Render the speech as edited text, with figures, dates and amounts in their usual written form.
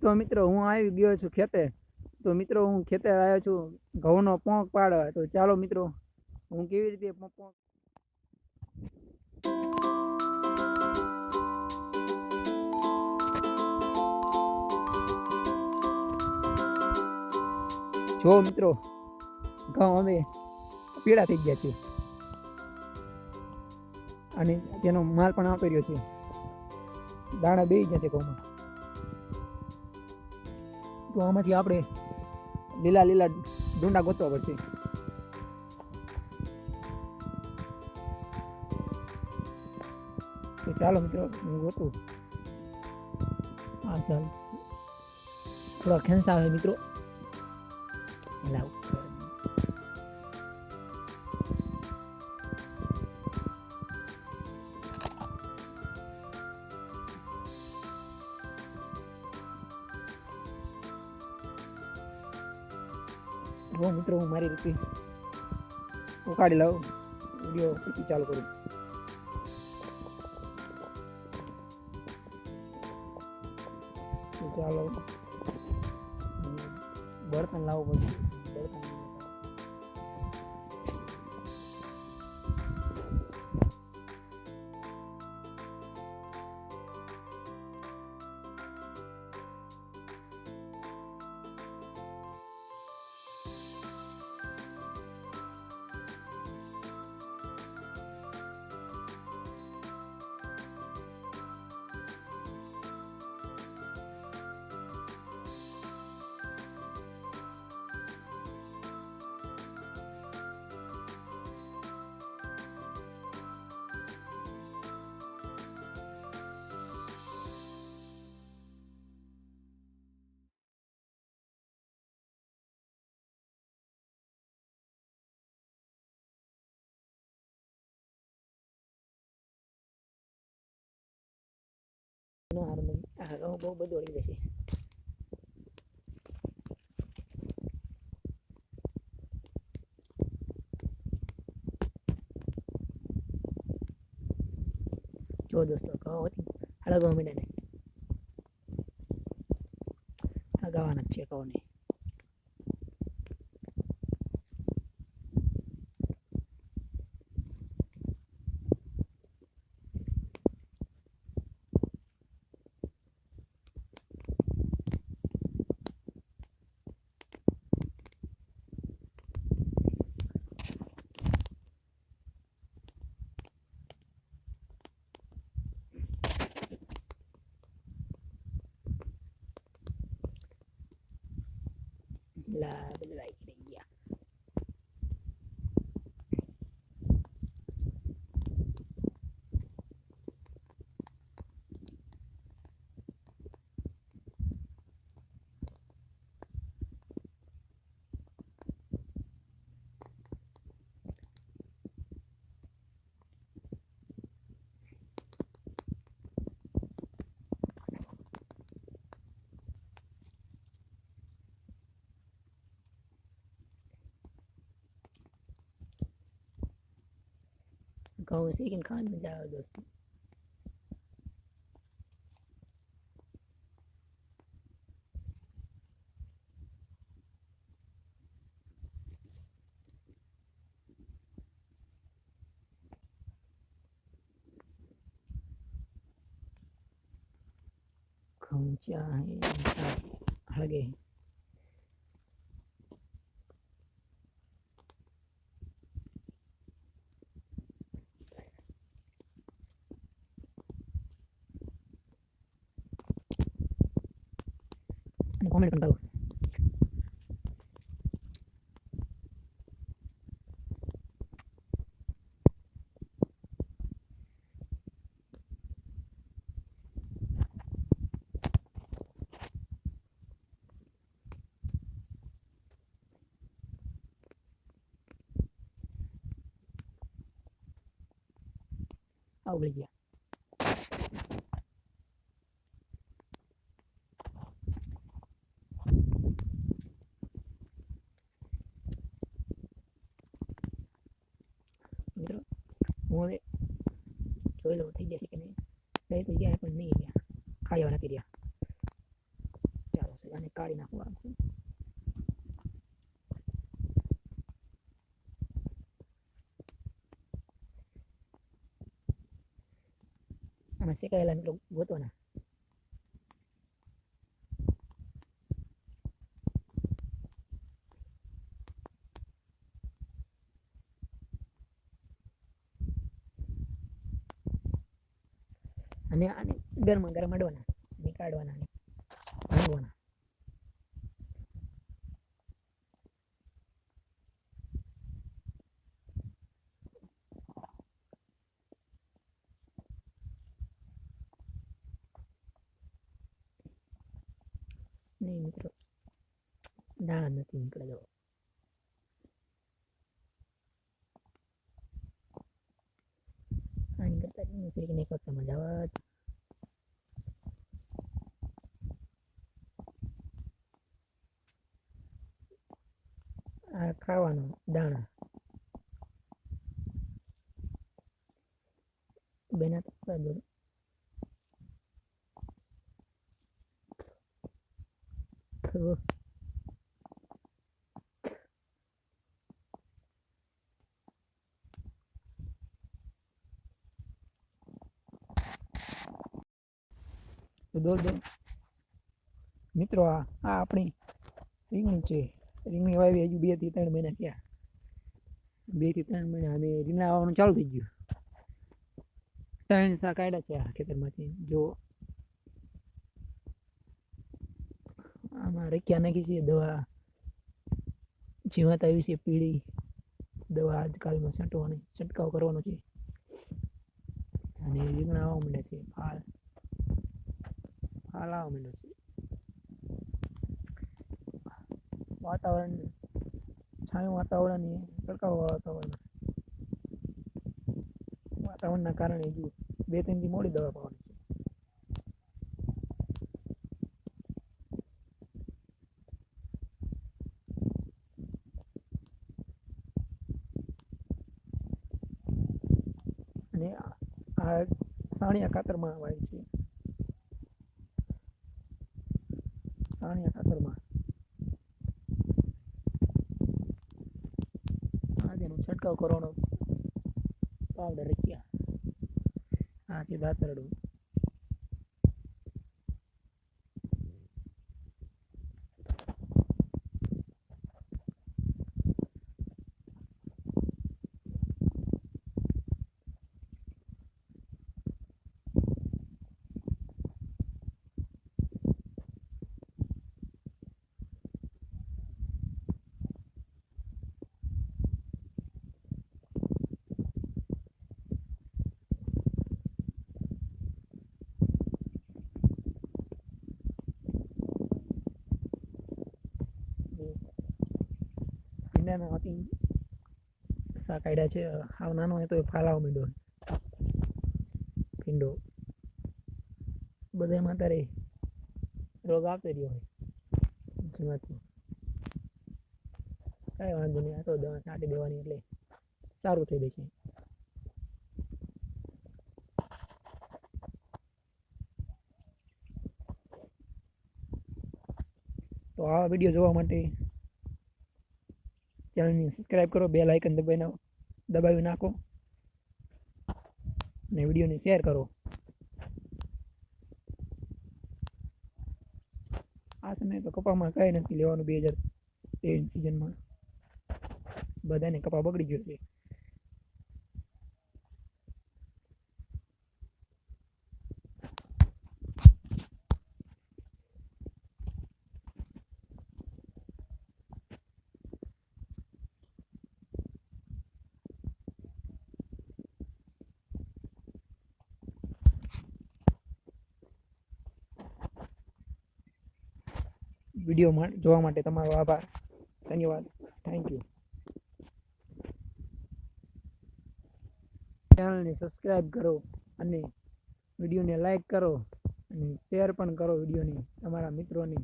તો મિત્રો હું આવી ગયો છું ખેતે. તો મિત્રો હું ખેતે આવ્યો છું ઘઉંનો પોંક પાડવા. તો ચાલો મિત્રો હું કેવી રીતે પોંક જો મિત્રો ઘઉં અમે પીળા થઈ ગયા છે અને તેનો માલ પણ આવતો રહ્યો છે. દાણા બેસી ગયા છે ઘઉંમાં. તો આમાંથી આપણે લીલા લીલા ડુંડા ગોતવા પડશે. તો ચાલો મિત્રો હું ગોતું. હા ચાલો થોડા ખેંચા આવે મિત્રો. લાવ મિત્રો હું મારી રીતે ઉકાળી લાવું. વિડીયો પછી ચાલુ કરું. ચાલો બળતણ લાવવું પડશે. બળતણ બહુ બધું ઓળી જશે. જો દોસ્તો કહો હળગવા મીડે ને હળગાવાના જ છે કહો ને. લા બદલાઈ ગયા. ઘઉં શેકીને ખાવાની મજા આવે દોસ્તો. ઘઉં ચાહે હળગે. કોમેન્ટ પણ કરો. આવડી ગયા. મિત્રો હું હવે જોઈ લઉં થઈ જશે કે નહીં. થઈ તો ગયા પણ નહીં ગયા. ખાઈ નથી રહ્યા. આને કાઢી નાખવું આખું. આમાં શેકાયેલા મિત્રો ગોતવાના. અને આને ગરમ અડવાના અને કાઢવાના અને ભાંગવાના. નહીં મિત્રો દાણા નથી નીકળે. જો આની કરતા શેકીને એક વખત મજા આવે. આ ખાવાનું દાણા બેના તો દો મિત્રો આ આપણી રીંગણી છે. રીંગણી વાવી હજુ 2 થી 3 મહિના થયા. 2 થી 3 મહિના અમે રીંગણા વાવવાનું ચાલુ થઈ ગયું. 3 શાક કાઢ્યા છે આ ખેતરમાંથી. જો આમાં રેક્યા નાખી છે દવા. જીવાત આવી છે પીળી. દવા આજકાલમાં છંટકાવ કરવાનો છે. અને રીંગણા આવવા માંડ્યા છે. ફાલ આવવા માંડ્યો છે. વાતાવરણ છાયું વાતાવરણ એ તડકાવ વાતાવરણના કારણે હજુ 2-3 દી મોડી દવા પાવાની છે. અને આ સાણિયા ખાતરમાં વાય છે. સાણિયા ખાતરમાં તેનો છંટકાવ કરવાનો પાવડર રાખ્યા. આ છે દાતરડું. ભીંડાના હતી શાક કાઢ્યા છે. હાવ નાનો હોય તો ફાલાવા માંડ્યો ભીંડો. બધામાં તારે રોગ આવતો રહ્યો હોય જેમાંથી કાંઈ વાંધો નહીં. આ તો દવા છાંટી દેવાની એટલે સારું થઈ જશે. તો આવા વિડીયો જોવા માટે ચેનલને સબસ્ક્રાઈબ કરો. બેલ આઇકન દબાવી નાખો અને વિડીયોને શેર કરો. આ સમયે તો કપામાં કાંઈ નથી લેવાનું. 2023 સિઝનમાં બધાને કપા બગડી ગયો છે. વિડીયો જોવા માટે તમારો આભાર. ધન્યવાદ. Thank you. ચેનલને સબસ્ક્રાઈબ કરો અને વિડીયોને લાઈક કરો અને શેર પણ કરો વિડીયોને તમારા મિત્રોને.